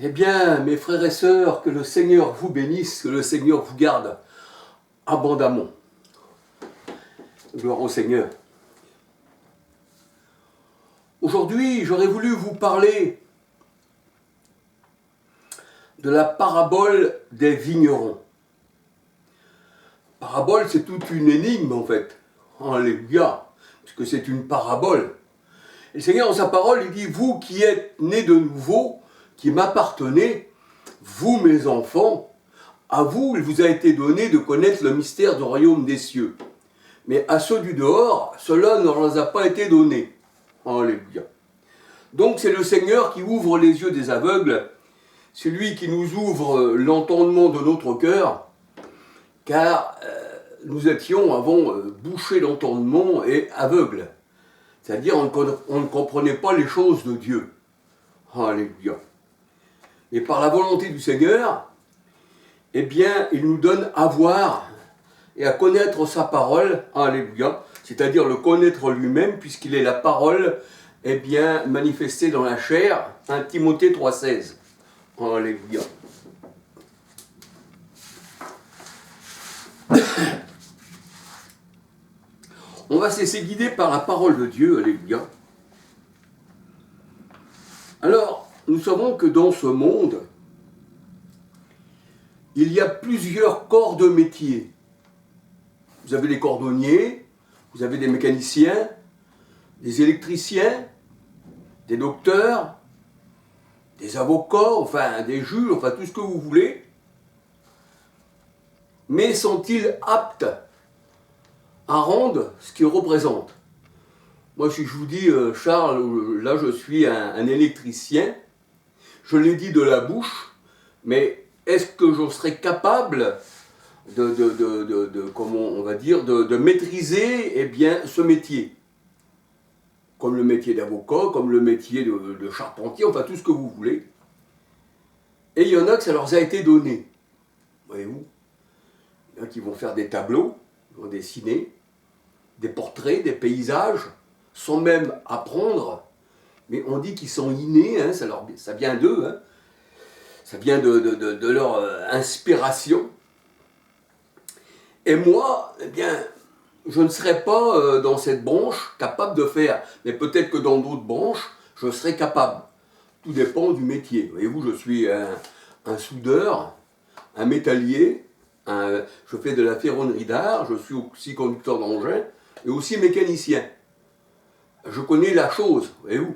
Eh bien, mes frères et sœurs, que le Seigneur vous bénisse, que le Seigneur vous garde abondamment. Gloire au Seigneur. Aujourd'hui, j'aurais voulu vous parler de la parabole des vignerons. Parabole, c'est toute une énigme en fait. Alléluia, puisque c'est une parabole. Et le Seigneur, dans sa parole, il dit, vous qui êtes nés de nouveau, qui m'appartenez, vous mes enfants, à vous, il vous a été donné de connaître le mystère du royaume des cieux. Mais à ceux du dehors, cela ne leur a pas été donné. Alléluia. Donc c'est le Seigneur qui ouvre les yeux des aveugles, c'est lui qui nous ouvre l'entendement de notre cœur, car nous étions avant bouchés d'entendement et aveugles. C'est-à-dire on ne comprenait pas les choses de Dieu. Alléluia. Et par la volonté du Seigneur, eh bien, il nous donne à voir et à connaître sa parole, alléluia, c'est-à-dire le connaître lui-même, puisqu'il est la parole, eh bien, manifestée dans la chair, 1 Timothée 3,16. Alléluia. On va se laisser guider par la parole de Dieu, alléluia. Alors, nous savons que dans ce monde, il y a plusieurs corps de métier. Vous avez des cordonniers, vous avez des mécaniciens, des électriciens, des docteurs, des avocats, enfin des juges, enfin tout ce que vous voulez. Mais sont-ils aptes à rendre ce qu'ils représentent? Moi, si je vous dis, Charles, là je suis un électricien, je l'ai dit de la bouche, mais est-ce que je serais capable comment on va dire, de maîtriser eh bien, ce métier? Comme le métier d'avocat, comme le métier de charpentier, enfin tout ce que vous voulez. Et il y en a que ça leur a été donné. Voyez-vous? Il y en a qui vont faire des tableaux, ils vont dessiner, des portraits, des paysages, sans même apprendre, mais on dit qu'ils sont innés, hein, ça vient d'eux, hein, ça vient de leur inspiration. Et moi, eh bien, je ne serais pas dans cette branche capable de faire, mais peut-être que dans d'autres branches, je serais capable. Tout dépend du métier. Voyez-vous, je suis un soudeur, un métallier, je fais de la ferronnerie d'art, je suis aussi conducteur d'engin et aussi mécanicien. Je connais la chose, voyez-vous.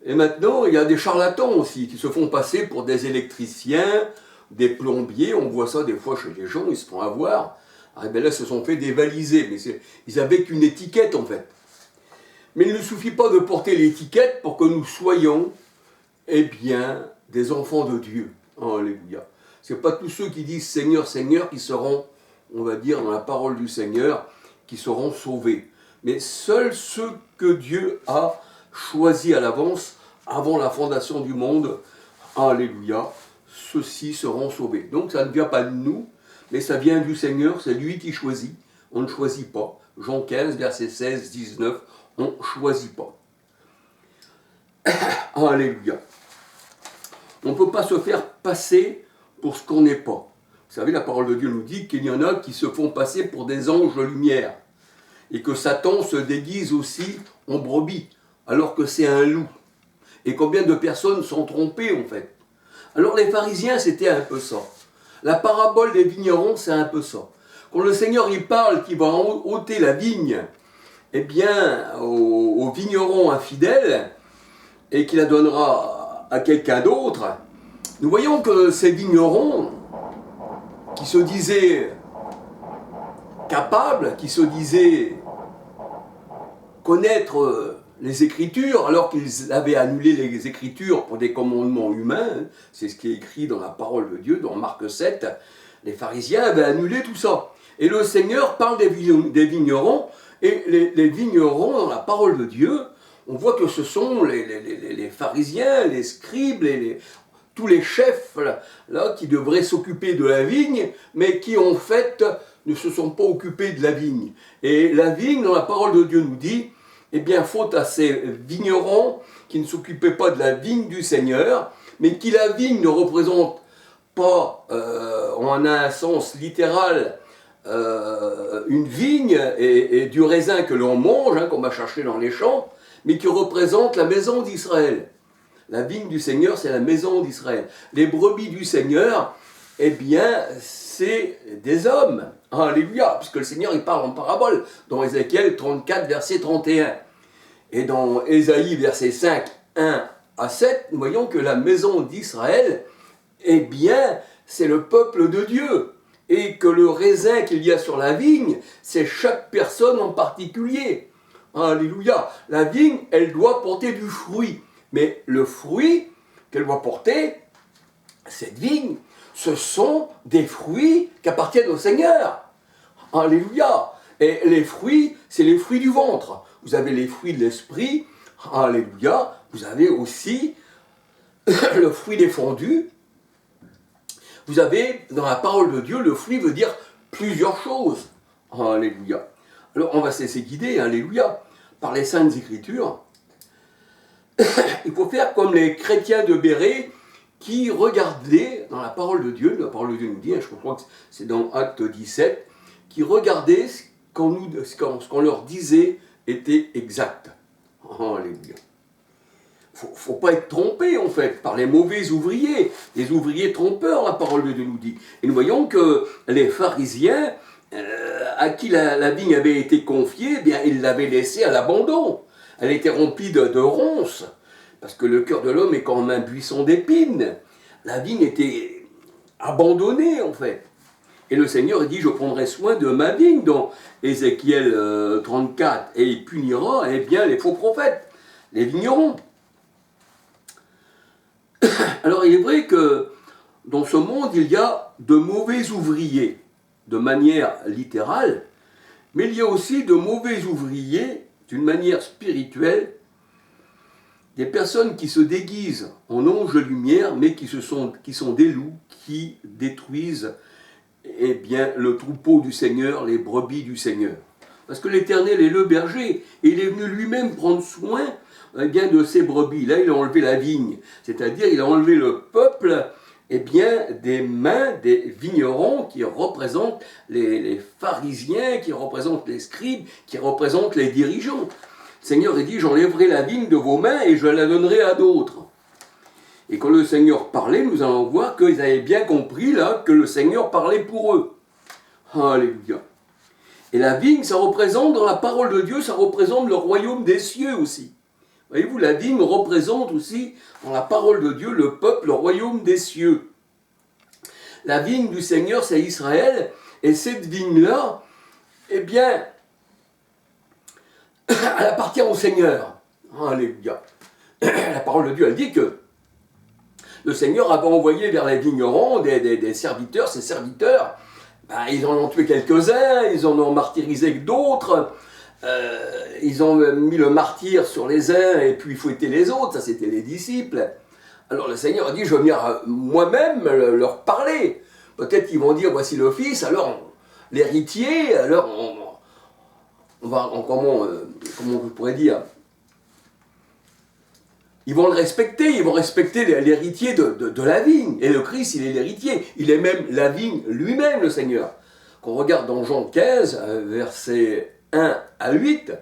Et maintenant, il y a des charlatans aussi qui se font passer pour des électriciens, des plombiers, on voit ça des fois chez les gens, ils se font avoir. Ah ben là, ils se sont fait dévaliser, mais ils avaient qu'une étiquette en fait. Mais il ne suffit pas de porter l'étiquette pour que nous soyons, eh bien, des enfants de Dieu. Alléluia. Ce n'est pas tous ceux qui disent Seigneur, Seigneur qui seront, on va dire, dans la parole du Seigneur, qui seront sauvés. Mais seuls ceux que Dieu a choisis à l'avance, avant la fondation du monde, alléluia, ceux-ci seront sauvés. Donc ça ne vient pas de nous, mais ça vient du Seigneur, c'est lui qui choisit. On ne choisit pas. Jean 15, versets 16, 19, on ne choisit pas. Alléluia. On ne peut pas se faire passer pour ce qu'on n'est pas. Vous savez, la parole de Dieu nous dit qu'il y en a qui se font passer pour des anges de lumière. Et que Satan se déguise aussi en brebis, alors que c'est un loup. Et combien de personnes sont trompées en fait. Alors les pharisiens, c'était un peu ça. La parabole des vignerons, c'est un peu ça. Quand le Seigneur il parle qu'il va ôter la vigne, eh bien, aux vignerons infidèles, et qu'il la donnera à quelqu'un d'autre, nous voyons que ces vignerons, qui se disaient capables, qui se disaient connaître les Écritures, alors qu'ils avaient annulé les Écritures pour des commandements humains, c'est ce qui est écrit dans la parole de Dieu, dans Marc 7, les pharisiens avaient annulé tout ça. Et le Seigneur parle des vignerons, et les vignerons, dans la parole de Dieu, on voit que ce sont les pharisiens, les scribes, tous les chefs là, qui devraient s'occuper de la vigne, mais qui en fait ne se sont pas occupés de la vigne. Et la vigne, dans la parole de Dieu, nous dit, eh bien, faute à ces vignerons qui ne s'occupaient pas de la vigne du Seigneur, mais qui la vigne ne représente pas, en un sens littéral, une vigne et du raisin que l'on mange, hein, qu'on va chercher dans les champs, mais qui représente la maison d'Israël. La vigne du Seigneur, c'est la maison d'Israël. Les brebis du Seigneur, eh bien, c'est des hommes. Alléluia, puisque le Seigneur, il parle en parabole dans Ézéchiel 34, verset 31. Et dans Ésaïe, verset 5, 1 à 7, nous voyons que la maison d'Israël, eh bien, c'est le peuple de Dieu. Et que le raisin qu'il y a sur la vigne, c'est chaque personne en particulier. Alléluia. La vigne, elle doit porter du fruit. Mais le fruit qu'elle doit porter, cette vigne, ce sont des fruits qui appartiennent au Seigneur. Alléluia. Et les fruits, c'est les fruits du ventre. Vous avez les fruits de l'esprit. Alléluia. Vous avez aussi le fruit défendu. Vous avez, dans la parole de Dieu, le fruit veut dire plusieurs choses. Alléluia. Alors, on va se laisser guider, alléluia, par les Saintes Écritures. Il faut faire comme les chrétiens de Bérée qui regardaient, dans la parole de Dieu nous dit, je crois que c'est dans Acte 17, qui regardaient ce qu'on leur disait était exact. Alléluia. Faut pas être trompé, en fait, par les mauvais ouvriers, les ouvriers trompeurs, la parole de Dieu nous dit. Et nous voyons que les pharisiens, à qui la vigne avait été confiée, eh bien, ils l'avaient laissée à l'abandon. Elle était remplie de ronces, parce que le cœur de l'homme est comme un buisson d'épines. La vigne était abandonnée, en fait. Et le Seigneur dit, je prendrai soin de ma vigne, dans Ézéchiel 34, et il punira, eh bien, les faux prophètes, les vignerons. Alors, il est vrai que dans ce monde, il y a de mauvais ouvriers, de manière littérale, mais il y a aussi de mauvais ouvriers, d'une manière spirituelle, des personnes qui se déguisent en anges de lumière, mais qui sont des loups, qui détruisent eh bien, le troupeau du Seigneur, les brebis du Seigneur. Parce que l'Éternel est le berger, et il est venu lui-même prendre soin eh bien, de ses brebis. Là, il a enlevé la vigne, c'est-à-dire il a enlevé le peuple eh bien, des mains des vignerons qui représentent les pharisiens, qui représentent les scribes, qui représentent les dirigeants. Le Seigneur a dit, j'enlèverai la vigne de vos mains et je la donnerai à d'autres. Et quand le Seigneur parlait, nous allons voir qu'ils avaient bien compris là que le Seigneur parlait pour eux. Alléluia. Et la vigne, ça représente, dans la parole de Dieu, ça représente le royaume des cieux aussi. Voyez-vous, la vigne représente aussi, dans la parole de Dieu, le peuple, le royaume des cieux. La vigne du Seigneur, c'est Israël, et cette vigne-là, eh bien, elle appartient au Seigneur. Alléluia. La parole de Dieu, elle dit que le Seigneur avait envoyé vers les vignerons des serviteurs, ses serviteurs, ben, ils en ont tué quelques-uns, ils en ont martyrisé d'autres, ils ont mis le martyr sur les uns et puis fouetté les autres, ça c'était les disciples. Alors le Seigneur a dit, je vais venir moi-même leur parler. Peut-être qu'ils vont dire, voici le Fils, alors l'héritier, alors comment je pourrais dire, ils vont le respecter, ils vont respecter l'héritier de la vigne. Et le Christ, il est l'héritier, il est même la vigne lui-même, le Seigneur. Quand on regarde dans Jean 15, versets 1 à 8,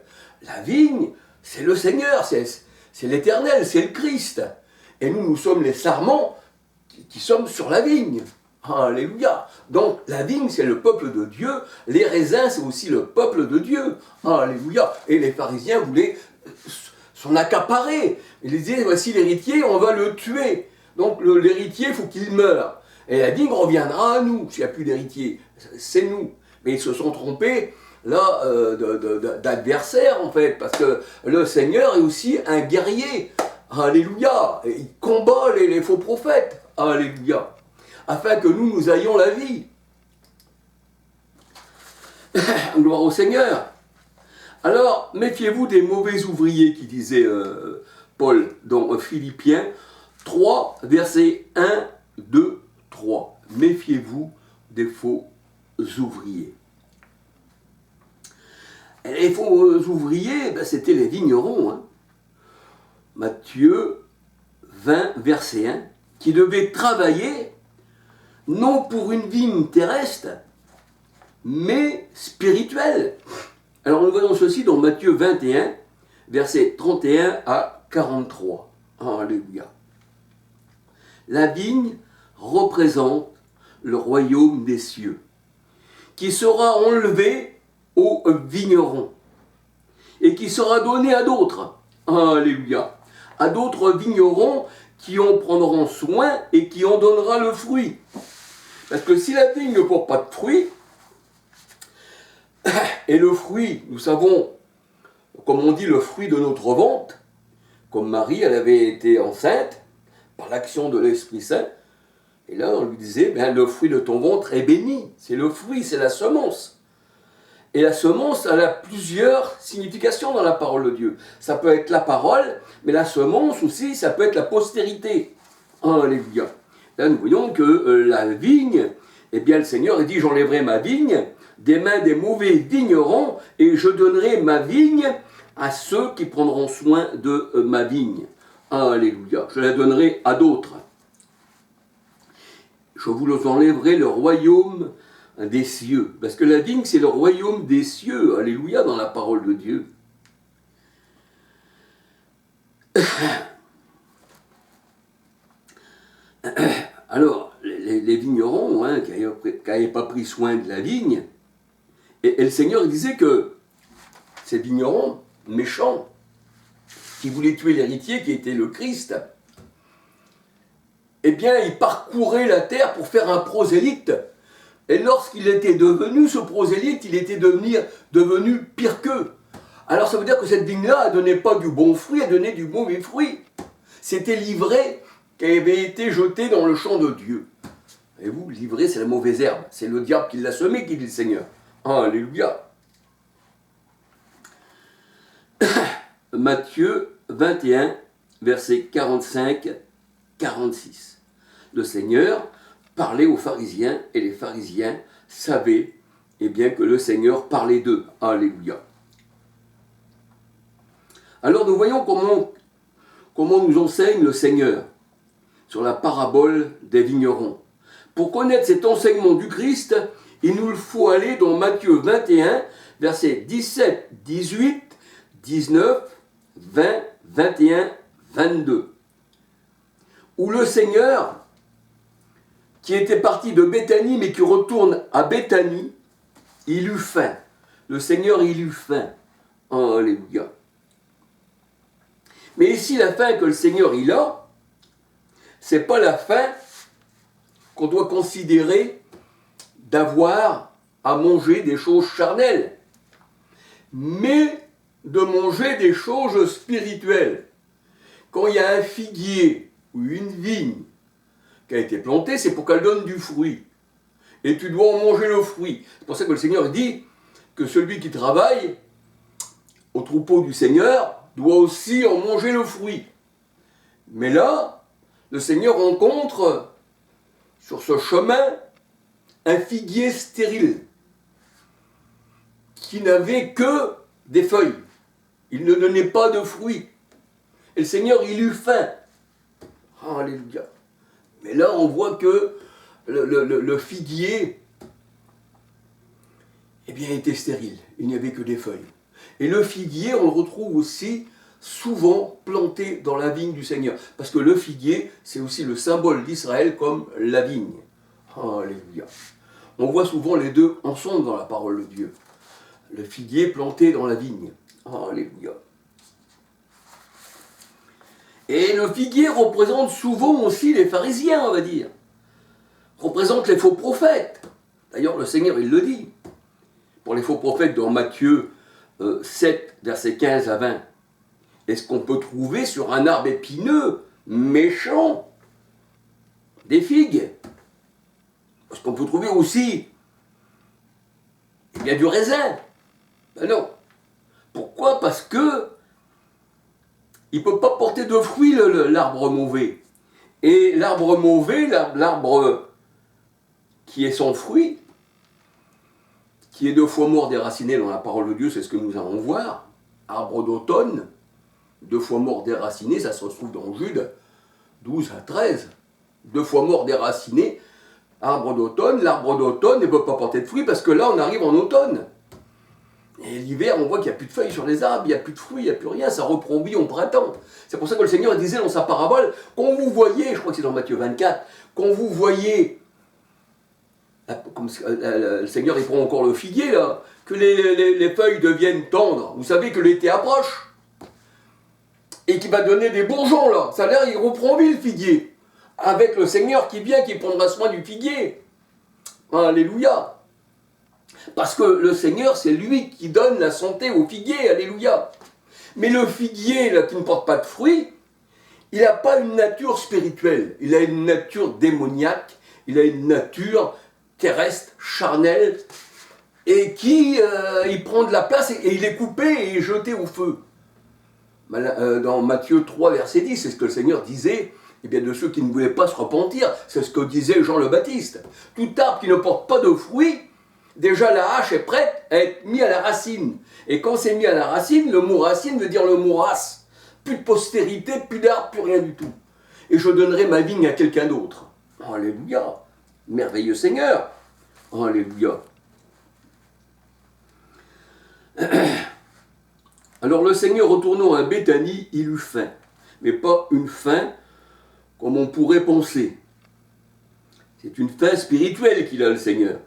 la vigne, c'est le Seigneur, c'est l'Éternel, c'est le Christ. Et nous sommes les sarments qui sommes sur la vigne. Alléluia. Donc la vigne, c'est le peuple de Dieu, les raisins, c'est aussi le peuple de Dieu. Alléluia. Et les pharisiens voulaient s'en accaparer. Ils disaient, voici l'héritier, on va le tuer. Donc l'héritier, il faut qu'il meure. Et la vigne reviendra à nous, s'il n'y a plus d'héritier. C'est nous. Mais ils se sont trompés, là, d'adversaires, en fait, parce que le Seigneur est aussi un guerrier. Alléluia. Et il combat les faux prophètes. Alléluia. Afin que nous ayons la vie. Gloire au Seigneur. Alors, méfiez-vous des mauvais ouvriers, qui disait Paul dans Philippiens 3, versets 1, 2, 3. Méfiez-vous des faux ouvriers. Et les faux ouvriers, ben, c'était les vignerons. Hein. Matthieu 20, verset 1. qui devait travailler non pour une vigne terrestre, mais spirituelle. Alors nous voyons ceci dans Matthieu 21, versets 31 à 43. Alléluia. La vigne représente le royaume des cieux, qui sera enlevé aux vignerons et qui sera donné à d'autres. Alléluia. À d'autres vignerons qui en prendront soin et qui en donnera le fruit. Parce que si la vigne ne porte pas de fruit, et le fruit, nous savons, comme on dit, le fruit de notre ventre, comme Marie, elle avait été enceinte par l'action de l'Esprit Saint, et là on lui disait, ben, le fruit de ton ventre est béni, c'est le fruit, c'est la semence. Et la semence, elle a plusieurs significations dans la parole de Dieu. Ça peut être la parole, mais la semence aussi, ça peut être la postérité. Alléluia. Là, nous voyons que la vigne, eh bien, le Seigneur dit, j'enlèverai ma vigne des mains des mauvais vignerons et je donnerai ma vigne à ceux qui prendront soin de ma vigne. Alléluia. Je la donnerai à d'autres. Je vous enlèverai le royaume des cieux. Parce que la vigne, c'est le royaume des cieux. Alléluia, dans la parole de Dieu. Alors, les vignerons, qui n'avaient pas pris soin de la vigne, et le Seigneur disait que ces vignerons méchants, qui voulaient tuer l'héritier, qui était le Christ, eh bien, ils parcouraient la terre pour faire un prosélyte. Et lorsqu'il était devenu ce prosélyte, il était devenu pire qu'eux. Alors ça veut dire que cette vigne-là, elle ne donnait pas du bon fruit, elle donnait du mauvais fruit. C'était l'ivraie qui avait été jeté dans le champ de Dieu. Et vous, l'ivraie, c'est la mauvaise herbe. C'est le diable qui l'a semé, qui dit le Seigneur. Alléluia. Matthieu 21, versets 45-46. Le Seigneur parlait aux pharisiens et les pharisiens savaient bien, que le Seigneur parlait d'eux. Alléluia. Alors nous voyons comment nous enseigne le Seigneur sur la parabole des vignerons. Pour connaître cet enseignement du Christ, il nous faut aller dans Matthieu 21, versets 17, 18, 19, 20, 21, 22. Où le Seigneur, qui était parti de Béthanie, mais qui retourne à Béthanie, il eut faim. Le Seigneur, il eut faim. Alléluia. Mais ici, la faim que le Seigneur, il a, c'est pas la faim qu'on doit considérer d'avoir à manger des choses charnelles, mais de manger des choses spirituelles. Quand il y a un figuier ou une vigne qui a été plantée, c'est pour qu'elle donne du fruit. Et tu dois en manger le fruit. C'est pour ça que le Seigneur dit que celui qui travaille au troupeau du Seigneur doit aussi en manger le fruit. Mais là, le Seigneur rencontre sur ce chemin un figuier stérile qui n'avait que des feuilles. Il ne donnait pas de fruits. Et le Seigneur, il eut faim. Alléluia. Mais là, on voit que le figuier, eh bien, était stérile. Il n'y avait que des feuilles. Et le figuier, on le retrouve aussi souvent planté dans la vigne du Seigneur. Parce que le figuier, c'est aussi le symbole d'Israël comme la vigne. Alléluia. On voit souvent les deux ensemble dans la parole de Dieu. Le figuier planté dans la vigne. Alléluia. Et le figuier représente souvent aussi les pharisiens, on va dire. Représente les faux prophètes. D'ailleurs, le Seigneur, il le dit. Pour les faux prophètes, dans Matthieu 7, versets 15 à 20. Est-ce qu'on peut trouver sur un arbre épineux, méchant, des figues? Est-ce qu'on peut trouver aussi du raisin? Ben non. Pourquoi? Parce que il ne peut pas porter de fruits, l'arbre mauvais. Et l'arbre mauvais, l'arbre qui est sans fruit, qui est 2 fois mort déraciné dans la parole de Dieu, c'est ce que nous allons voir. Arbre d'automne, 2 fois mort déraciné, ça se retrouve dans Jude 12 à 13. 2 fois mort, déraciné, arbre d'automne. L'arbre d'automne ne peut pas porter de fruits parce que là, on arrive en automne. Et l'hiver, on voit qu'il n'y a plus de feuilles sur les arbres, il n'y a plus de fruits, il n'y a plus rien, ça reprend vie au printemps. C'est pour ça que le Seigneur disait dans sa parabole, quand vous voyez, je crois que c'est dans Matthieu 24, quand vous voyez, comme le Seigneur il prend encore le figuier là, que les feuilles deviennent tendres, vous savez que l'été approche, et qu'il va donner des bourgeons là, ça a l'air, il reprend vie le figuier, avec le Seigneur qui vient, qui prendra soin du figuier. Alléluia. Parce que le Seigneur, c'est lui qui donne la santé au figuier, alléluia. Mais le figuier, là, qui ne porte pas de fruits, il n'a pas une nature spirituelle, il a une nature démoniaque, il a une nature terrestre, charnelle, et qui, il prend de la place, et il est coupé et jeté au feu. Dans Matthieu 3, verset 10, c'est ce que le Seigneur disait, eh bien, de ceux qui ne voulaient pas se repentir, c'est ce que disait Jean le Baptiste. Tout arbre qui ne porte pas de fruits, déjà la hache est prête à être mise à la racine. Et quand c'est mis à la racine, le mot racine veut dire le mot race. Plus de postérité, plus d'arbre, plus rien du tout. Et je donnerai ma vigne à quelqu'un d'autre. Alléluia. Merveilleux Seigneur. Alléluia. Alors le Seigneur, retournant à Béthanie, il eut faim. Mais pas une faim comme on pourrait penser. C'est une faim spirituelle qu'il a, le Seigneur.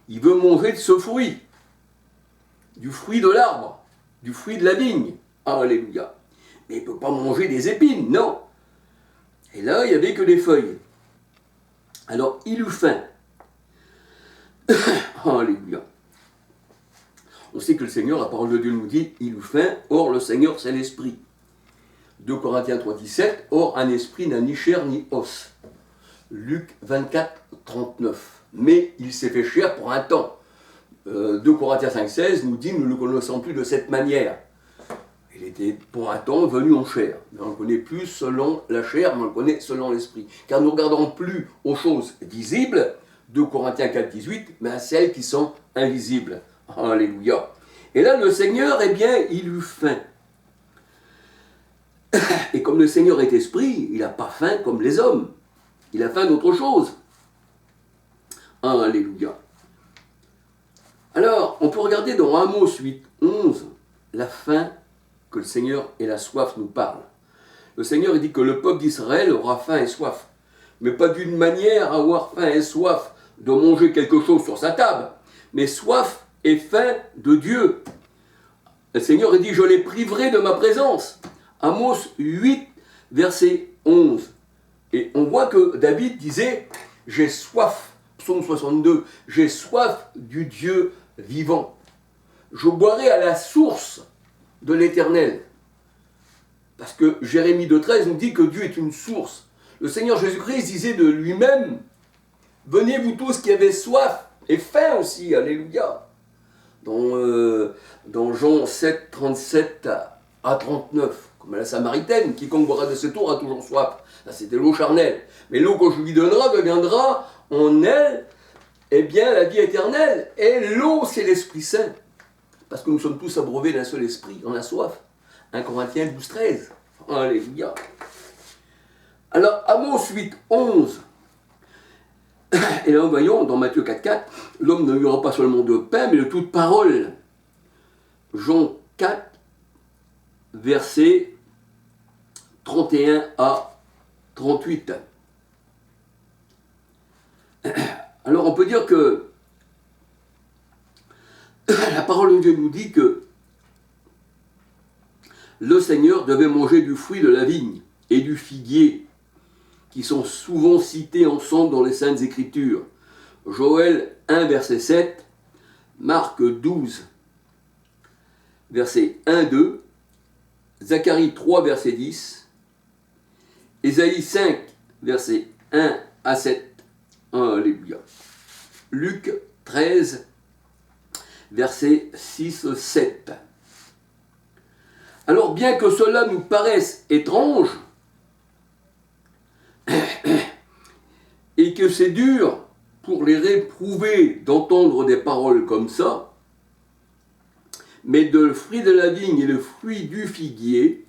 Il veut manger de ce fruit, du fruit de l'arbre, du fruit de la vigne. Alléluia. Mais il ne peut pas manger des épines, non. Et là, il n'y avait que des feuilles. Alors, il eut faim. Alléluia. On sait que le Seigneur, la parole de Dieu nous dit, il eut faim, or le Seigneur, c'est l'Esprit. 2 Corinthiens 3, 17, or un esprit n'a ni chair ni os. Luc 24, 39. Mais il s'est fait chair pour un temps. 2 Corinthiens 5, 16 nous dit, nous ne le connaissons plus de cette manière. Il était pour un temps venu en chair. Mais on ne le connaît plus selon la chair, mais on le connaît selon l'esprit. Car nous ne regardons plus aux choses visibles, 2 Corinthiens 4, 18, mais à celles qui sont invisibles. Alléluia. Et là, le Seigneur, eh bien, il eut faim. Et comme le Seigneur est esprit, il n'a pas faim comme les hommes. Il a faim d'autre chose. Alléluia. Alors, on peut regarder dans Amos 8, 11, la faim que le Seigneur et la soif nous parlent. Le Seigneur il dit que le peuple d'Israël aura faim et soif. Mais pas d'une manière à avoir faim et soif de manger quelque chose sur sa table, mais soif et faim de Dieu. Le Seigneur il dit, je les priverai de ma présence. Amos 8, verset 11. Et on voit que David disait, j'ai soif, psaume 62, j'ai soif du Dieu vivant. Je boirai à la source de l'Éternel. Parce que Jérémie 2,13 nous dit que Dieu est une source. Le Seigneur Jésus-Christ disait de lui-même, venez vous tous qui avez soif et faim aussi, alléluia. Dans Jean 7, 37 à 39. Comme la Samaritaine, quiconque boira de cette eau a toujours soif. Là, c'était l'eau charnelle. Mais l'eau que je lui donnerai deviendra en elle, eh bien, la vie éternelle. Et l'eau, c'est l'Esprit Saint. Parce que nous sommes tous abreuvés d'un seul esprit. On a soif. 1 Corinthiens 12, 13. Alléluia. Alors, Amos 8, 11. Et là, voyons, dans Matthieu 4, 4, l'homme ne vivra pas seulement de pain, mais de toute parole. Jean 4, versets 31 à 38. Alors on peut dire que la parole de Dieu nous dit que le Seigneur devait manger du fruit de la vigne et du figuier, qui sont souvent cités ensemble dans les Saintes Écritures. Joël 1, verset 7, Marc 12, verset 1, 2, Zacharie 3, verset 10, Ésaïe 5, verset 1 à 7. Alléluia. Luc 13, verset 6, 7. Alors, bien que cela nous paraisse étrange, et que c'est dur pour les réprouver d'entendre des paroles comme ça, mais de le fruit de la vigne et le fruit du figuier,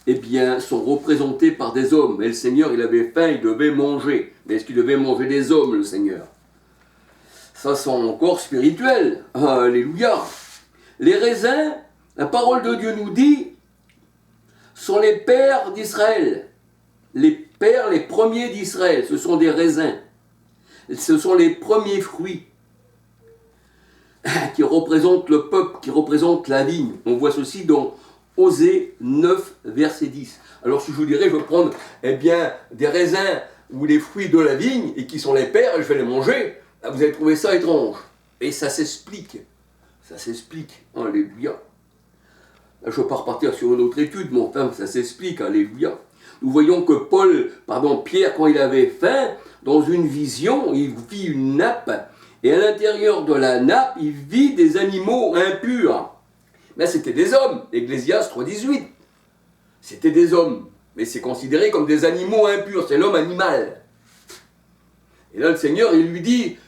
eh bien, sont représentés par des hommes. Et le Seigneur, il avait faim, il devait manger. Mais est-ce qu'il devait manger des hommes, le Seigneur? Ça, c'est encore spirituel. Alléluia. Les raisins, la parole de Dieu nous dit, sont les pères d'Israël. Les pères, les premiers d'Israël, ce sont des raisins. Ce sont les premiers fruits qui représentent le peuple, qui représentent la vigne. On voit ceci dans Osée 9, verset 10. Alors si je vous dirais, je vais prendre des raisins ou les fruits de la vigne, et qui sont les pères, et je vais les manger, vous allez trouver ça étrange. Et ça s'explique. Ça s'explique. Alléluia. Là, je ne vais pas repartir sur une autre étude, mais enfin, ça s'explique. Alléluia. Nous voyons que Pierre, quand il avait faim, dans une vision, il vit une nappe, et à l'intérieur de la nappe, il vit des animaux impurs. Mais c'était des hommes, Ecclésiaste 3,18. C'était des hommes, mais c'est considéré comme des animaux impurs, c'est l'homme animal. Et là, le Seigneur, il lui dit,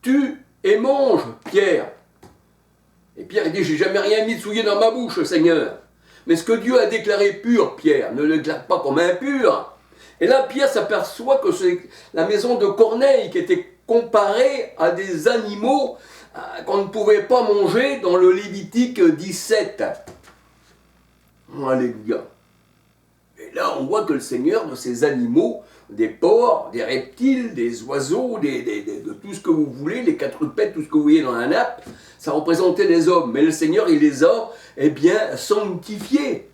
tue et mange, Pierre. Et Pierre, il dit, j'ai jamais rien mis de souillé dans ma bouche, Seigneur. Mais ce que Dieu a déclaré pur, Pierre, ne le déclare pas comme impur. Et là, Pierre s'aperçoit que c'est la maison de Corneille qui était comparée à des animaux qu'on ne pouvait pas manger dans le Lévitique 17. Alléluia. Et là, on voit que le Seigneur, de ces animaux, des porcs, des reptiles, des oiseaux, de tout ce que vous voulez, les quadrupèdes, tout ce que vous voyez dans la nappe, ça représentait des hommes. Mais le Seigneur, il les a, sanctifiés.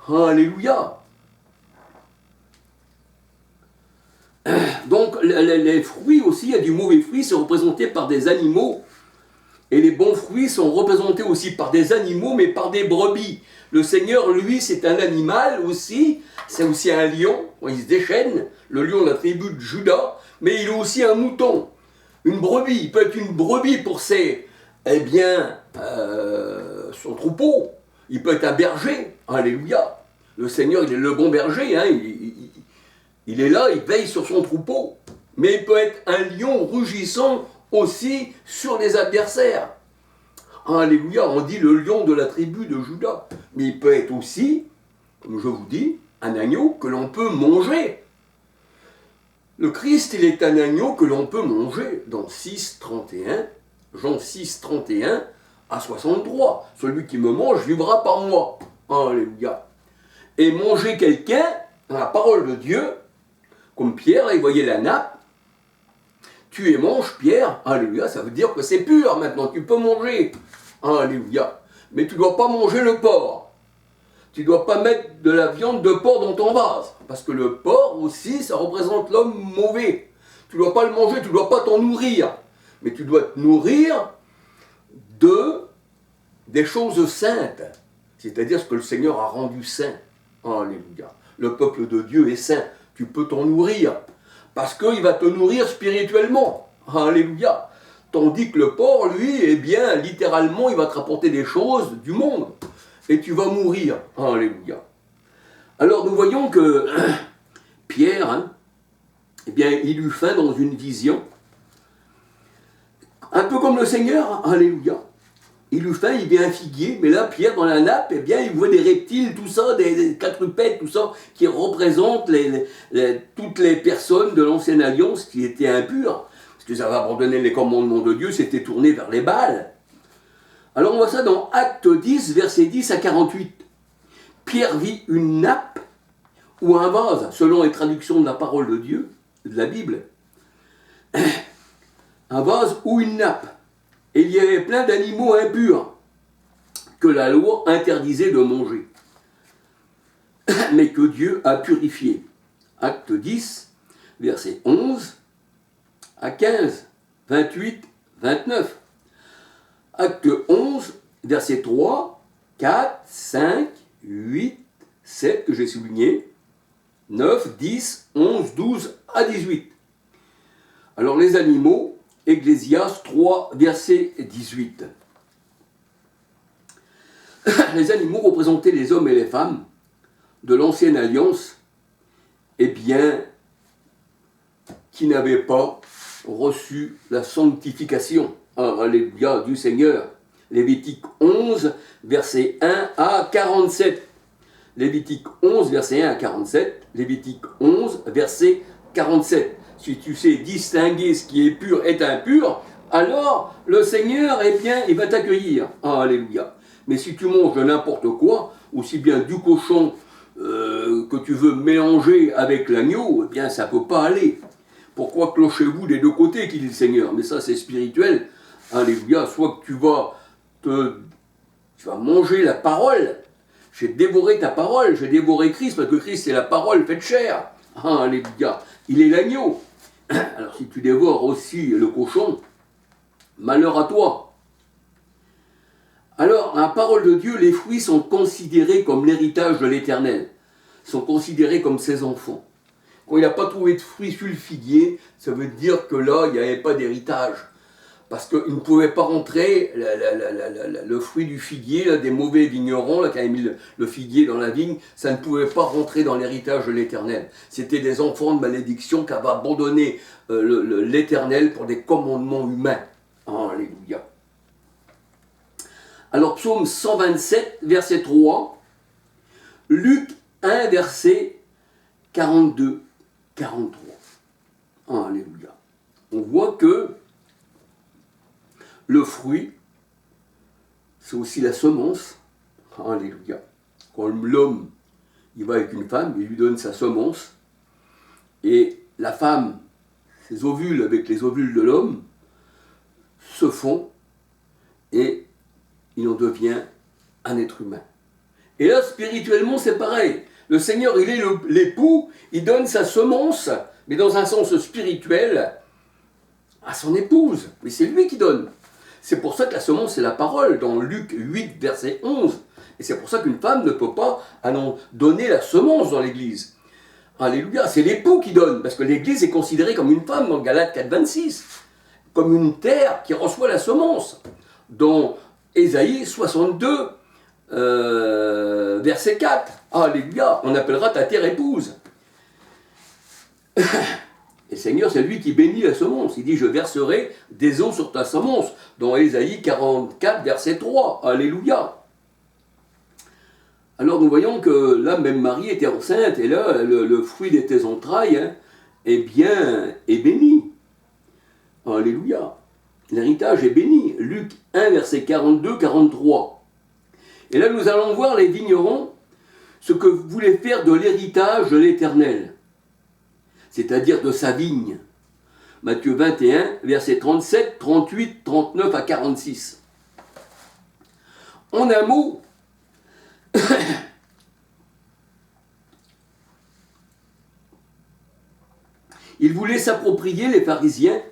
Alléluia. Donc, les fruits aussi, il y a du mauvais fruit, c'est représenté par des animaux. Et les bons fruits sont représentés aussi par des animaux, mais par des brebis. Le Seigneur, lui, c'est un animal aussi, c'est aussi un lion, il se déchaîne, le lion de la tribu de Juda, mais il est aussi un mouton, une brebis. Il peut être une brebis pour son troupeau, il peut être un berger, alléluia. Le Seigneur, il est le bon berger, il est là, il veille sur son troupeau, mais il peut être un lion rugissant aussi sur les adversaires. Alléluia, on dit le lion de la tribu de Juda. Mais il peut être aussi, comme je vous dis, un agneau que l'on peut manger. Le Christ, il est un agneau que l'on peut manger dans 6,31, Jean 6,31 à 63. Celui qui me mange vivra par moi. Alléluia. Et manger quelqu'un, dans la parole de Dieu, comme Pierre, il voyait la nappe, tu et mange, Pierre, alléluia, ça veut dire que c'est pur maintenant, tu peux manger, alléluia. Mais tu ne dois pas manger le porc. Tu ne dois pas mettre de la viande de porc dans ton vase, parce que le porc aussi, ça représente l'homme mauvais. Tu ne dois pas le manger, tu ne dois pas t'en nourrir. Mais tu dois te nourrir des choses saintes, c'est-à-dire ce que le Seigneur a rendu saint. Alléluia. Le peuple de Dieu est saint, tu peux t'en nourrir. Parce qu'il va te nourrir spirituellement. Alléluia. Tandis que le porc, lui, littéralement, il va te rapporter des choses du monde. Et tu vas mourir. Alléluia. Alors nous voyons que Pierre, il eut faim dans une vision. Un peu comme le Seigneur. Alléluia. Il eut faim, il vit un figuier, mais là, Pierre, dans la nappe, il voit des reptiles, tout ça, des quadrupèdes, tout ça, qui représentent toutes les personnes de l'Ancienne Alliance qui étaient impures, parce qu'ils avaient abandonné les commandements de Dieu, s'étaient tournés vers les Baals. Alors on voit ça dans Acte 10, versets 10 à 48. Pierre vit une nappe ou un vase, selon les traductions de la parole de Dieu, de la Bible. Un vase ou une nappe. Et il y avait plein d'animaux impurs que la loi interdisait de manger, mais que Dieu a purifiés. Acte 10, versets 11 à 15, 28, 29. Acte 11, versets 3, 4, 5, 8, 7, que j'ai souligné, 9, 10, 11, 12 à 18. Alors les animaux, Ecclésiaste 3, verset 18. Les animaux représentaient les hommes et les femmes de l'Ancienne Alliance, qui n'avaient pas reçu la sanctification, alléluia, du Seigneur. Lévitique 11, verset 1 à 47. Lévitique 11, verset 1 à 47. Lévitique 11, verset 47. Si tu sais distinguer ce qui est pur et impur, alors le Seigneur, eh bien, il va t'accueillir. Alléluia. Mais si tu manges de n'importe quoi, aussi bien du cochon que tu veux mélanger avec l'agneau, eh bien, ça ne peut pas aller. Pourquoi clochez-vous des deux côtés, qui dit le Seigneur? Mais ça, c'est spirituel. Alléluia. Soit que tu vas manger la parole. J'ai dévoré ta parole, j'ai dévoré Christ, parce que Christ, c'est la parole faite chair. Alléluia. Il est l'agneau. Alors, si tu dévores aussi le cochon, malheur à toi. Alors, la parole de Dieu, les fruits sont considérés comme l'héritage de l'Éternel, sont considérés comme ses enfants. Quand il n'a pas trouvé de fruits sur le figuier, ça veut dire que là, il n'y avait pas d'héritage. Parce qu'il ne pouvait pas rentrer le fruit du figuier, là, des mauvais vignerons, là, qui avaient mis le figuier dans la vigne, ça ne pouvait pas rentrer dans l'héritage de l'Éternel. C'était des enfants de malédiction qui avaient abandonné l'Éternel pour des commandements humains. Alléluia. Alors, psaume 127, verset 3, Luc 1, verset 42, 43. Alléluia. On voit que le fruit, c'est aussi la semence. Alléluia. Quand l'homme, il va avec une femme, il lui donne sa semence, et la femme, ses ovules avec les ovules de l'homme, se font, et il en devient un être humain. Et là, spirituellement, c'est pareil. Le Seigneur, il est l'époux, il donne sa semence, mais dans un sens spirituel, à son épouse. Mais c'est lui qui donne. C'est pour ça que la semence, c'est la parole, dans Luc 8, verset 11. Et c'est pour ça qu'une femme ne peut pas donner la semence dans l'Église. Alléluia, c'est l'époux qui donne, parce que l'Église est considérée comme une femme dans Galates 4, 26, comme une terre qui reçoit la semence. Dans Ésaïe 62, verset 4, Alléluia, on appellera ta terre épouse. Et le Seigneur, c'est lui qui bénit la semence. Il dit, je verserai des eaux sur ta semence. Dans Ésaïe 44, verset 3. Alléluia. Alors nous voyons que là, même Marie était enceinte. Et là, le fruit de tes entrailles, hein, eh bien, est béni. Alléluia. L'héritage est béni. Luc 1, verset 42, 43. Et là, nous allons voir les vignerons, ce que voulaient faire de l'héritage de l'Éternel, c'est-à-dire de sa vigne. Matthieu 21, versets 37, 38, 39 à 46. En un mot, ils voulaient s'approprier, les pharisiens,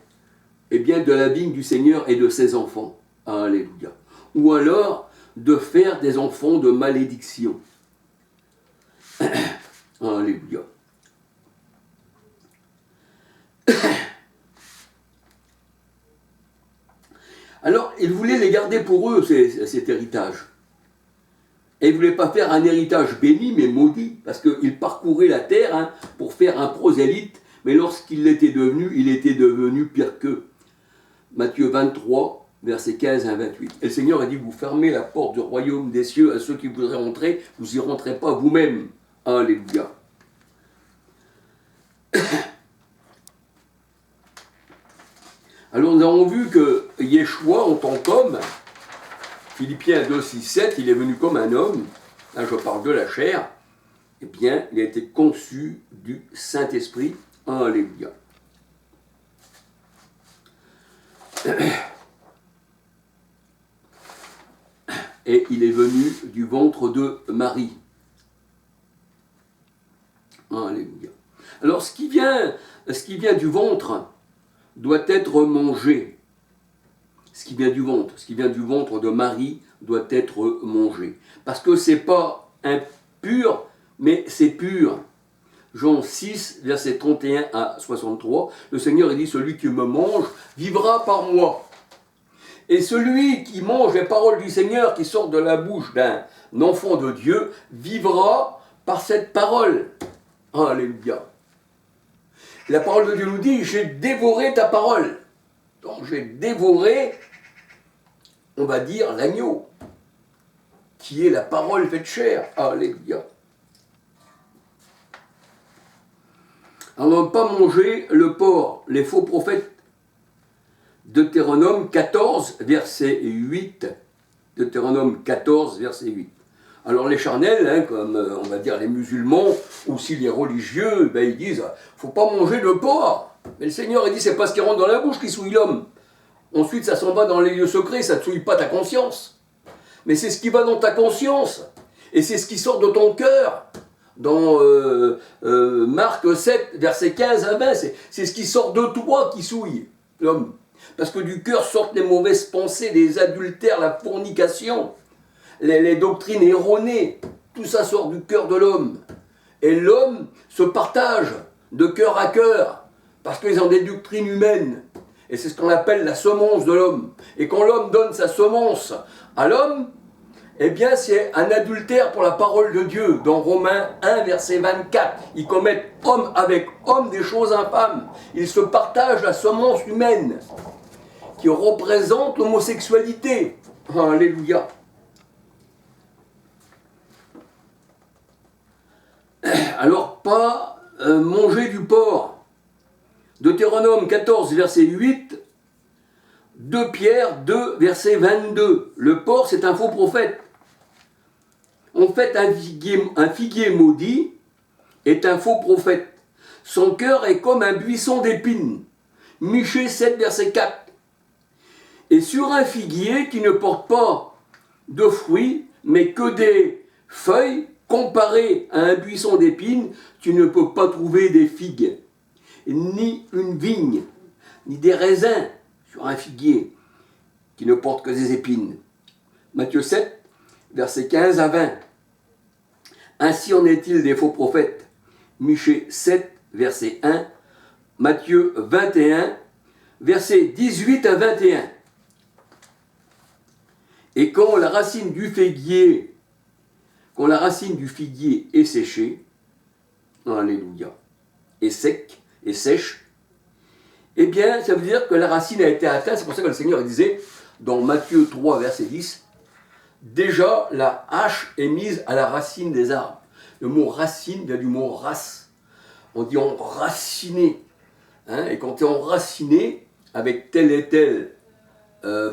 eh bien, de la vigne du Seigneur et de ses enfants. Alléluia. Ou alors, de faire des enfants de malédiction. Alléluia. Alors, ils voulaient les garder pour eux, cet héritage. Et ils ne voulaient pas faire un héritage béni, mais maudit, parce qu'ils parcouraient la terre, hein, pour faire un prosélyte, mais lorsqu'il l'était devenu, il était devenu pire qu'eux. Matthieu 23, versets 15 à 28. Et le Seigneur a dit, vous fermez la porte du royaume des cieux à ceux qui voudraient rentrer, vous n'y rentrez pas vous-même. Alléluia. Alors nous avons vu que Yeshua, en tant qu'homme, Philippiens 2, 6, 7, il est venu comme un homme, là je parle de la chair, eh bien il a été conçu du Saint-Esprit. Alléluia. Et il est venu du ventre de Marie. Alléluia. Alors ce qui vient du ventre doit être mangé. Ce qui vient du ventre de Marie doit être mangé. Parce que c'est pas impur, mais c'est pur. Jean 6, versets 31 à 63, le Seigneur il dit, celui qui me mange vivra par moi. Et celui qui mange les paroles du Seigneur qui sortent de la bouche d'un enfant de Dieu vivra par cette parole. Alléluia. La parole de Dieu nous dit, j'ai dévoré ta parole. Donc j'ai dévoré, on va dire, l'agneau, qui est la parole faite chair. Alléluia. pas manger le porc, les faux prophètes. Deutéronome 14, verset 8. Deutéronome 14, verset 8. Alors les charnels, hein, comme on va dire les musulmans, aussi les religieux, ben, ils disent « faut pas manger de porc ». Mais le Seigneur il dit « c'est pas ce qui rentre dans la bouche qui souille l'homme ». Ensuite ça s'en va dans les lieux secrets, ça ne souille pas ta conscience. Mais c'est ce qui va dans ta conscience. Et c'est ce qui sort de ton cœur. Dans Marc 7, verset 15 à 20, c'est ce qui sort de toi qui souille l'homme. Parce que du cœur sortent les mauvaises pensées, les adultères, la fornication, les doctrines erronées. Tout ça sort du cœur de l'homme. Et l'homme se partage de cœur à cœur, parce qu'ils ont des doctrines humaines. Et c'est ce qu'on appelle la semence de l'homme. Et quand l'homme donne sa semence à l'homme, eh bien c'est un adultère pour la parole de Dieu. Dans Romains 1, verset 24, ils commettent homme avec homme des choses infâmes. Ils se partagent la semence humaine, qui représente l'homosexualité. Alléluia. Alors, pas manger du porc. Deutéronome 14, verset 8, 2 Pierre 2, verset 22. Le porc, c'est un faux prophète. En fait, un figuier maudit est un faux prophète. Son cœur est comme un buisson d'épines. Michée 7, verset 4. Et sur un figuier qui ne porte pas de fruits, mais que des feuilles, comparé à un buisson d'épines, tu ne peux pas trouver des figues, ni une vigne, ni des raisins sur un figuier qui ne porte que des épines. Matthieu 7, versets 15 à 20. Ainsi en est-il des faux prophètes. Michée 7, verset 1. Matthieu 21, versets 18 à 21. Et quand la racine du figuier est séchée, alléluia, est sec, est sèche, eh bien, ça veut dire que la racine a été atteinte. C'est pour ça que le Seigneur disait, dans Matthieu 3, verset 10, déjà la hache est mise à la racine des arbres. Le mot racine vient du mot race. On dit enraciné. Hein, et quand tu es enraciné avec telle et telle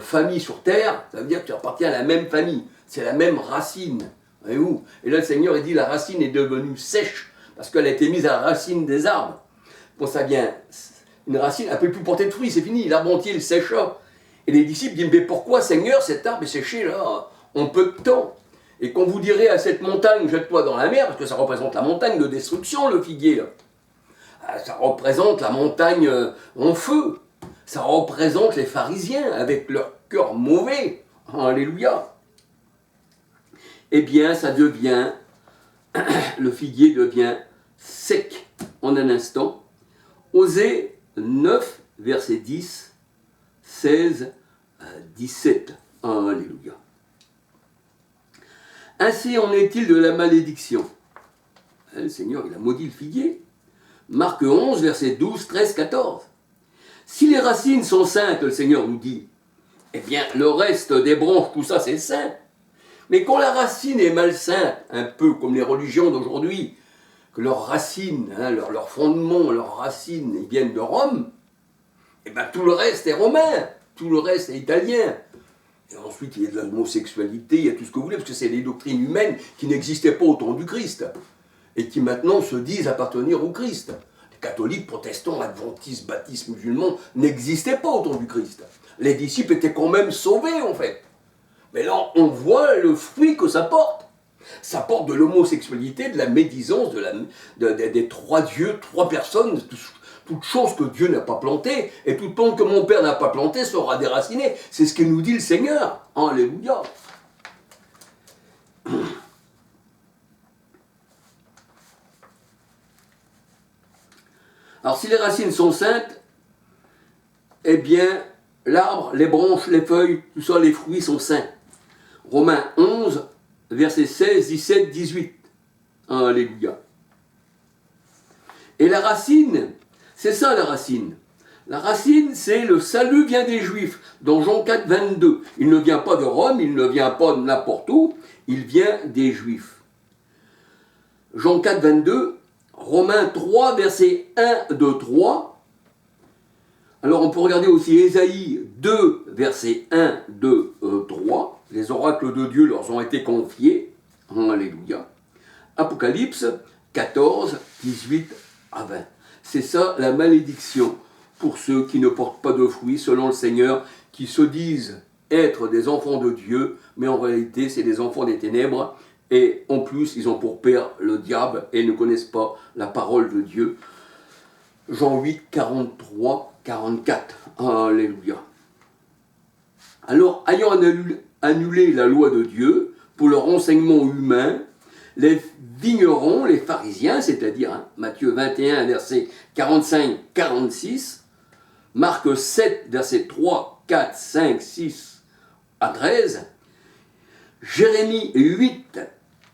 famille sur terre, ça veut dire que tu appartiens à la même famille. C'est la même racine. Voyez-vous ? Et là, le Seigneur il dit la racine est devenue sèche parce qu'elle a été mise à la racine des arbres. Quand ça vient, une racine, elle ne peut plus porter de fruits, c'est fini. L'arbre entier, il sécha. Et les disciples disent mais pourquoi, Seigneur, cet arbre est séché là en peu de temps ? Et quand vous direz à cette montagne, jette-toi dans la mer, parce que ça représente la montagne de destruction, le figuier, là. Ça représente la montagne en feu. Ça représente les pharisiens avec leur cœur mauvais. Alléluia. Eh bien, ça devient, le figuier devient sec en un instant. Osée 9, verset 10, 16, 17. Alléluia. Ainsi en est-il de la malédiction. Le Seigneur, il a maudit le figuier. Marc 11, verset 12, 13, 14. Si les racines sont saintes, le Seigneur nous dit, eh bien, le reste des branches, tout ça, c'est saint. Mais quand la racine est malsainte, un peu comme les religions d'aujourd'hui, que leurs racines, hein, leur fondement, leurs racines, ils viennent de Rome, eh bien, tout le reste est romain, tout le reste est italien. Et ensuite, il y a de l'homosexualité, il y a tout ce que vous voulez, parce que c'est des doctrines humaines qui n'existaient pas au temps du Christ, et qui maintenant se disent appartenir au Christ. Les catholiques, protestants, adventistes, baptistes, musulmans n'existaient pas au temps du Christ. Les disciples étaient quand même sauvés, en fait. Mais là, on voit le fruit que ça porte. Ça porte de l'homosexualité, de la médisance, des trois dieux, trois personnes, toute chose que Dieu n'a pas plantée, et toute plante que mon Père n'a pas plantée sera déracinée. C'est ce que nous dit le Seigneur. Alléluia. Alors si les racines sont saintes, eh bien l'arbre, les branches, les feuilles, tout ça, les fruits sont saints. Romains 11, versets 16, 17, 18. Alléluia. Et la racine, c'est ça la racine. La racine, c'est le salut vient des Juifs. Dans Jean 4, 22. Il ne vient pas de Rome, il ne vient pas de n'importe où, il vient des Juifs. Jean 4, 22, Romains 3, versets 1, 2, 3. Alors on peut regarder aussi Ésaïe 2, versets 1, 2, 3. Les oracles de Dieu leur ont été confiés. Alléluia. Apocalypse 14, 18 à 20. C'est ça la malédiction pour ceux qui ne portent pas de fruits selon le Seigneur, qui se disent être des enfants de Dieu, mais en réalité c'est des enfants des ténèbres, et en plus ils ont pour père le diable et ne connaissent pas la parole de Dieu. Jean 8, 43, 44. Alléluia. Alors, ayant annulé la loi de Dieu pour leur enseignement humain, les vignerons, les pharisiens, c'est-à-dire Matthieu 21, verset 45-46, Marc 7, verset 3, 4, 5, 6 à 13, Jérémie 8,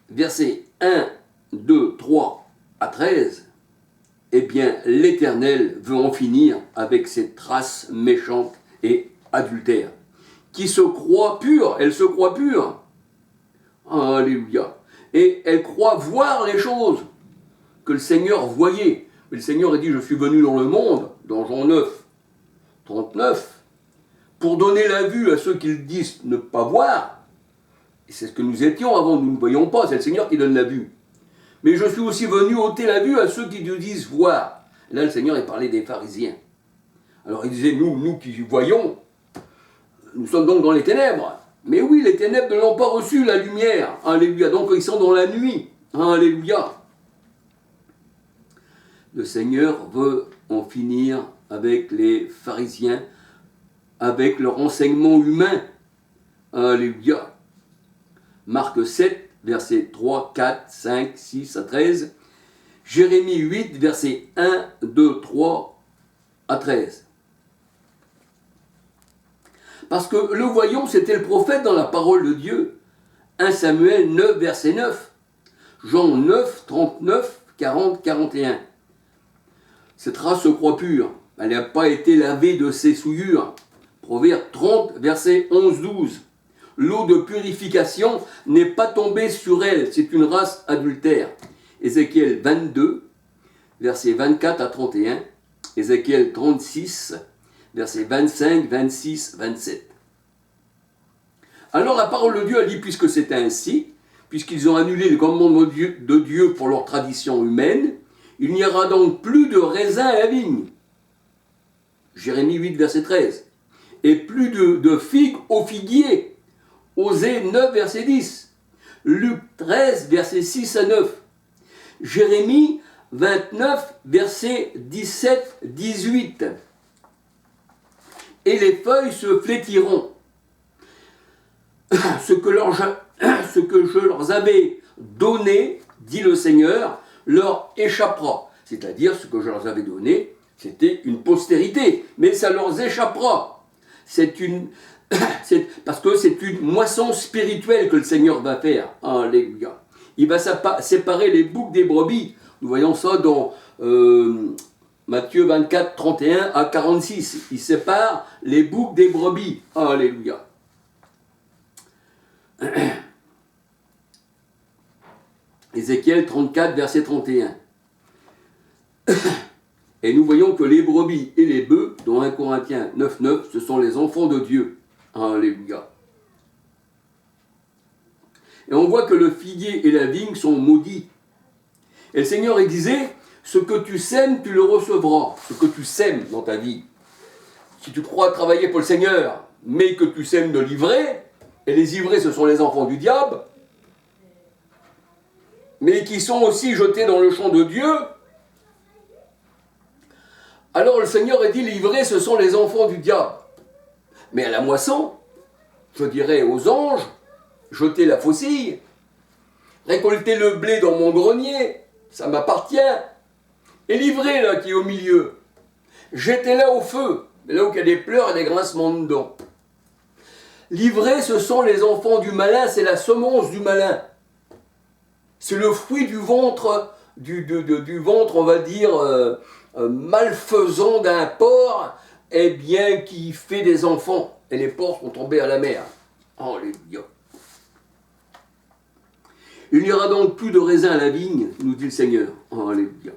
verset 1, 2, 3 à 13, eh bien, l'Éternel veut en finir avec cette race méchante et adultère, qui se croit pure, elle se croit pure. Alléluia. Et elle croit voir les choses que le Seigneur voyait. Mais le Seigneur a dit, je suis venu dans le monde, dans Jean 9, 39, pour donner la vue à ceux qui disent ne pas voir. Et c'est ce que nous étions avant, nous ne voyons pas, c'est le Seigneur qui donne la vue. Mais je suis aussi venu ôter la vue à ceux qui nous disent voir. Là, le Seigneur, il parlait des pharisiens. Alors, il disait, nous qui voyons, nous sommes donc dans les ténèbres. Mais oui, les ténèbres ne l'ont pas reçu, la lumière. Alléluia. Donc, ils sont dans la nuit. Alléluia. Le Seigneur veut en finir avec les pharisiens, avec leur enseignement humain. Alléluia. Marc 7, versets 3, 4, 5, 6 à 13. Jérémie 8, versets 1, 2, 3 à 13. Parce que le voyant, c'était le prophète dans la parole de Dieu. 1 Samuel 9, verset 9. Jean 9, 39, 40, 41. Cette race se croit pure. Elle n'a pas été lavée de ses souillures. Proverbe 30, verset 11, 12. L'eau de purification n'est pas tombée sur elle. C'est une race adultère. Ézéchiel 22, versets 24 à 31. Ézéchiel 36, versets 25, 26, 27. Alors la parole de Dieu a dit, puisque c'est ainsi, puisqu'ils ont annulé le commandement de Dieu pour leur tradition humaine, il n'y aura donc plus de raisin à la vigne. Jérémie 8, verset 13. Et plus de figues au figuier. Osée 9, verset 10. Luc 13, verset 6 à 9. Jérémie 29, verset 17, 18. Et les feuilles se flétiront. Ce que je leur avais donné, dit le Seigneur, leur échappera. C'est-à-dire, ce que je leur avais donné, c'était une postérité, mais ça leur échappera. Parce que c'est une moisson spirituelle que le Seigneur va faire. Alléluia. Il va séparer les boucs des brebis. Nous voyons ça dans Matthieu 24, 31 à 46. Il sépare les boucs des brebis. Alléluia. Ézéchiel 34, verset 31. Et nous voyons que les brebis et les bœufs, dans 1 Corinthiens 9, 9, ce sont les enfants de Dieu. Alléluia. Et on voit que le figuier et la vigne sont maudits. Et le Seigneur il disait, ce que tu sèmes, tu le recevras. Ce que tu sèmes dans ta vie. Si tu crois travailler pour le Seigneur, mais que tu sèmes de l'ivraie, et les ivraies ce sont les enfants du diable, mais qui sont aussi jetés dans le champ de Dieu, alors le Seigneur a dit, l'ivraie ce sont les enfants du diable. Mais à la moisson, je dirais aux anges, jetez la faucille, récoltez le blé dans mon grenier, ça m'appartient. Et l'ivraie là qui est au milieu, jetez-la au feu, là où il y a des pleurs et des grincements de dents. L'ivraie, ce sont les enfants du malin, c'est la semence du malin. C'est le fruit du ventre, du ventre, on va dire, malfaisant d'un porc, eh bien, qui fait des enfants. Et les porcs sont tombés à la mer. Alléluia. Il n'y aura donc plus de raisin à la vigne, nous dit le Seigneur. Alléluia.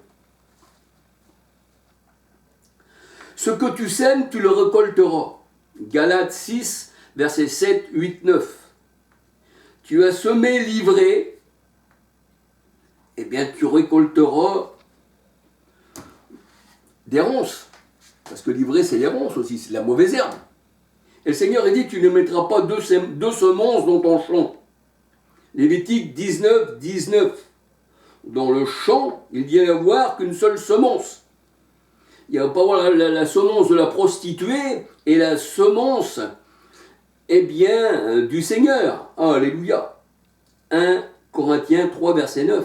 Ce que tu sèmes, tu le récolteras. Galates 6, versets 7, 8, 9. Tu as semé l'ivraie, eh bien tu récolteras des ronces. Parce que l'ivraie, c'est les ronces aussi, c'est la mauvaise herbe. Et le Seigneur a dit, tu ne mettras pas deux semences dans ton champ. Lévitique 19, 19. Dans le champ, il n'y a à avoir qu'une seule semence. Il n'y a pas la semence de la prostituée et la semence, eh bien, du Seigneur. Alléluia. 1 Corinthiens 3, verset 9.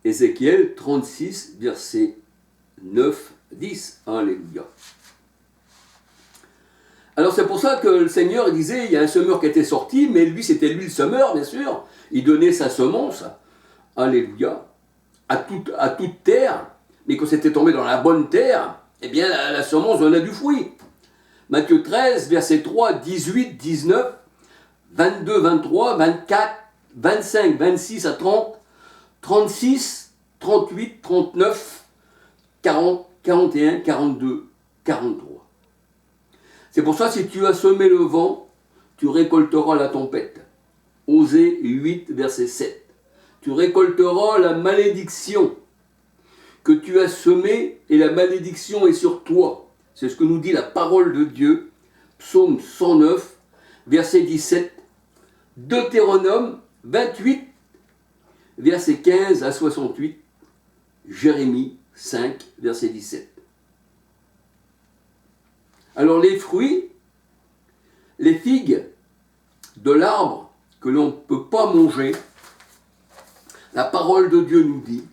Ézéchiel 36, verset 9, 10. Alléluia. Alors c'est pour ça que le Seigneur disait, il y a un semeur qui était sorti, mais lui c'était lui le semeur, bien sûr. Il donnait sa semence, alléluia, à toute terre. Mais quand c'était tombé dans la bonne terre, eh bien la semence donnait du fruit. Matthieu 13, verset 3, 18, 19, 22, 23, 24, 25, 26 à 30, 36, 38, 39, 40, 41, 42, 43. C'est pour ça, si tu as semé le vent, tu récolteras la tempête. Osée 8, verset 7. Tu récolteras la malédiction que tu as semée, et la malédiction est sur toi. C'est ce que nous dit la parole de Dieu. Psaume 109, verset 17. Deutéronome 28, verset 15 à 68. Jérémie 5, verset 17. Alors les fruits, les figues de l'arbre que l'on ne peut pas manger, la parole de Dieu nous dit,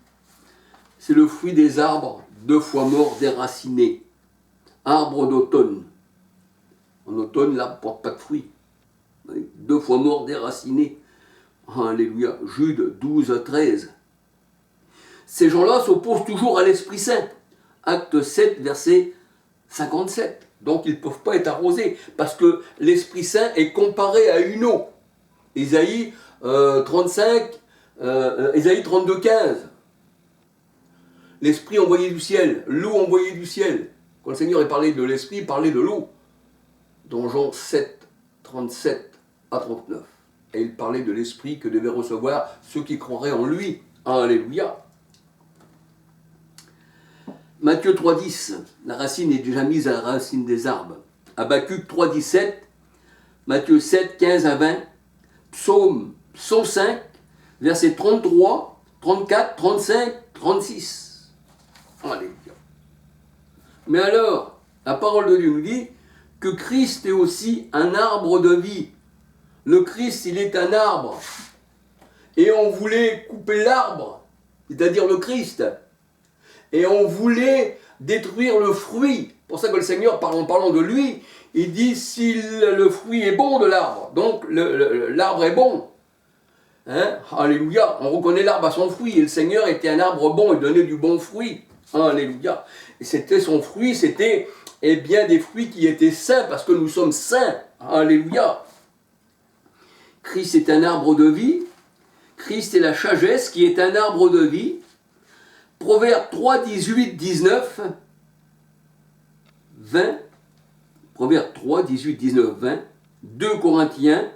c'est le fruit des arbres 2 fois morts déracinés, arbre d'automne. En automne, l'arbre ne porte pas de fruits. 2 fois morts déracinés. Alléluia. Jude 12 à 13. Ces gens-là s'opposent toujours à l'Esprit Saint. Acte 7, verset 57. Donc ils ne peuvent pas être arrosés, parce que l'Esprit Saint est comparé à une eau. Ésaïe 35, Ésaïe 32, 15. L'Esprit envoyé du ciel, l'eau envoyée du ciel. Quand le Seigneur est parlé de l'Esprit, il parlait de l'eau. Dans Jean 7, 37 à 39. Et il parlait de l'Esprit que devaient recevoir ceux qui croiraient en lui. Alléluia. Matthieu 3,10, la racine est déjà mise à la racine des arbres. Habacuc 3,17, Matthieu 7, 15 à 20, Psaume 105, versets 33, 34, 35, 36. Alléluia. Mais alors, la parole de Dieu nous dit que Christ est aussi un arbre de vie. Le Christ, il est un arbre. Et on voulait couper l'arbre, c'est-à-dire le Christ. Et on voulait détruire le fruit. C'est pour ça que le Seigneur, en parlant de lui, il dit si le fruit est bon de l'arbre, donc l'arbre est bon. Hein? Alléluia. On reconnaît l'arbre à son fruit. Et le Seigneur était un arbre bon, il donnait du bon fruit. Alléluia. Et c'était son fruit, c'était eh bien des fruits qui étaient saints, parce que nous sommes saints. Alléluia. Christ est un arbre de vie. Christ est la sagesse qui est un arbre de vie. Proverbe 3, 18, 19, 20. Proverbe 3, 18, 19, 20. 2 Corinthiens.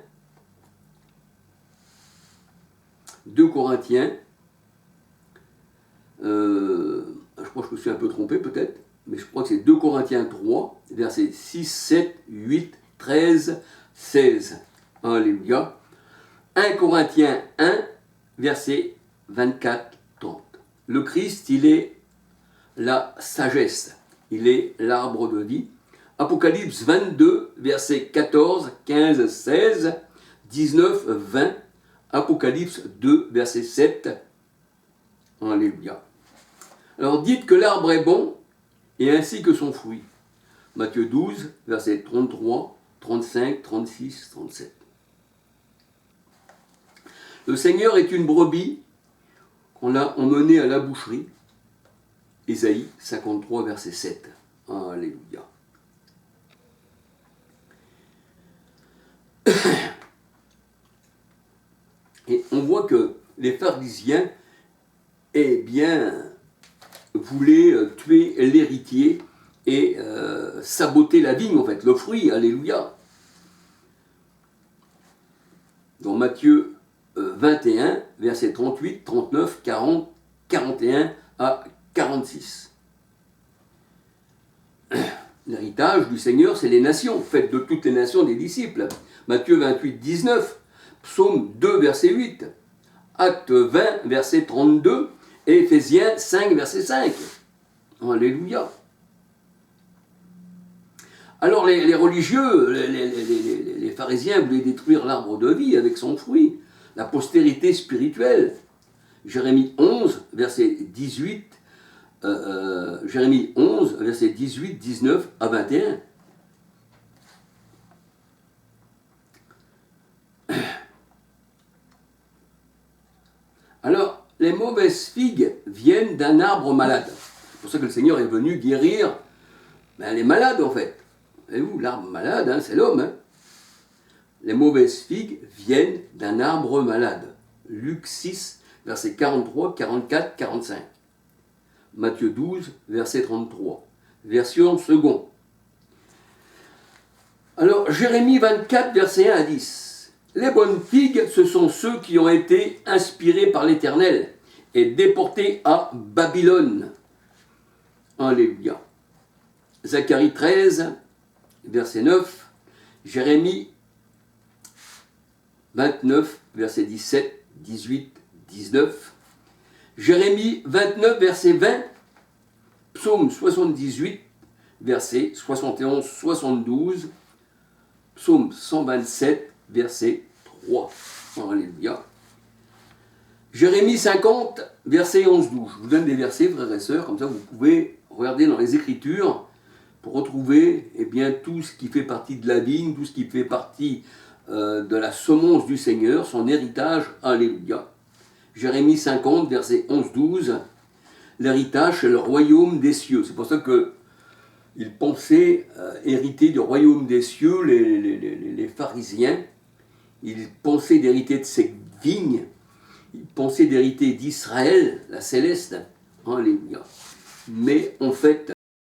2 Corinthiens. Je crois que je me suis un peu trompé peut-être, mais je crois que c'est 2 Corinthiens 3, versets 6, 7, 8, 13, 16. Alléluia. 1 Corinthiens 1, verset 24, 30. Le Christ, il est la sagesse, il est l'arbre de vie. Apocalypse 22, versets 14, 15, 16, 19, 20. Apocalypse 2, verset 7. Alléluia. Alors dites que l'arbre est bon, et ainsi que son fruit. Matthieu 12, versets 33, 35, 36, 37. Le Seigneur est une brebis qu'on a emmenée à la boucherie. Ésaïe 53, verset 7. Alléluia. Et on voit que les pharisiens, eh bien, voulaient tuer l'héritier et saboter la vigne, en fait, le fruit, alléluia. Dans Matthieu 21, versets 38, 39, 40, 41 à 46. L'héritage du Seigneur, c'est les nations, faites de toutes les nations des disciples. Matthieu 28, 19, Psaume 2, verset 8, Acte 20, verset 32, et Éphésiens 5, verset 5. Alléluia. Alors les religieux, les pharisiens voulaient détruire l'arbre de vie avec son fruit, la postérité spirituelle. Jérémie 11, verset 18, Jérémie 11, verset 18, 19 à 21. Alors, les mauvaises figues viennent d'un arbre malade. C'est pour ça que le Seigneur est venu guérir les malades, en fait. Et vous, l'arbre malade, hein, c'est l'homme. Hein. Les mauvaises figues viennent d'un arbre malade. Luc 6, versets 43, 44, 45. Matthieu 12, verset 33. Version second. Alors, Jérémie 24, verset 1 à 10. Les bonnes figues, ce sont ceux qui ont été inspirés par l'Éternel et déportés à Babylone. Alléluia. Zacharie 13, verset 9. Jérémie 29, verset 17, 18, 19. Jérémie 29, verset 20. Psaume 78, verset 71, 72. Psaume 127, verset 3. Alléluia. Jérémie 50, verset 11-12. Je vous donne des versets, frères et sœurs, comme ça vous pouvez regarder dans les Écritures pour retrouver tout ce qui fait partie de la vigne, tout ce qui fait partie de la semence du Seigneur, son héritage. Alléluia. Jérémie 50, verset 11-12. L'héritage, c'est le royaume des cieux. C'est pour ça qu'ils pensaient hériter du royaume des cieux, les pharisiens. Ils pensaient d'hériter de ces vignes. Ils pensaient d'hériter d'Israël, la céleste. Alléluia. Mais en fait,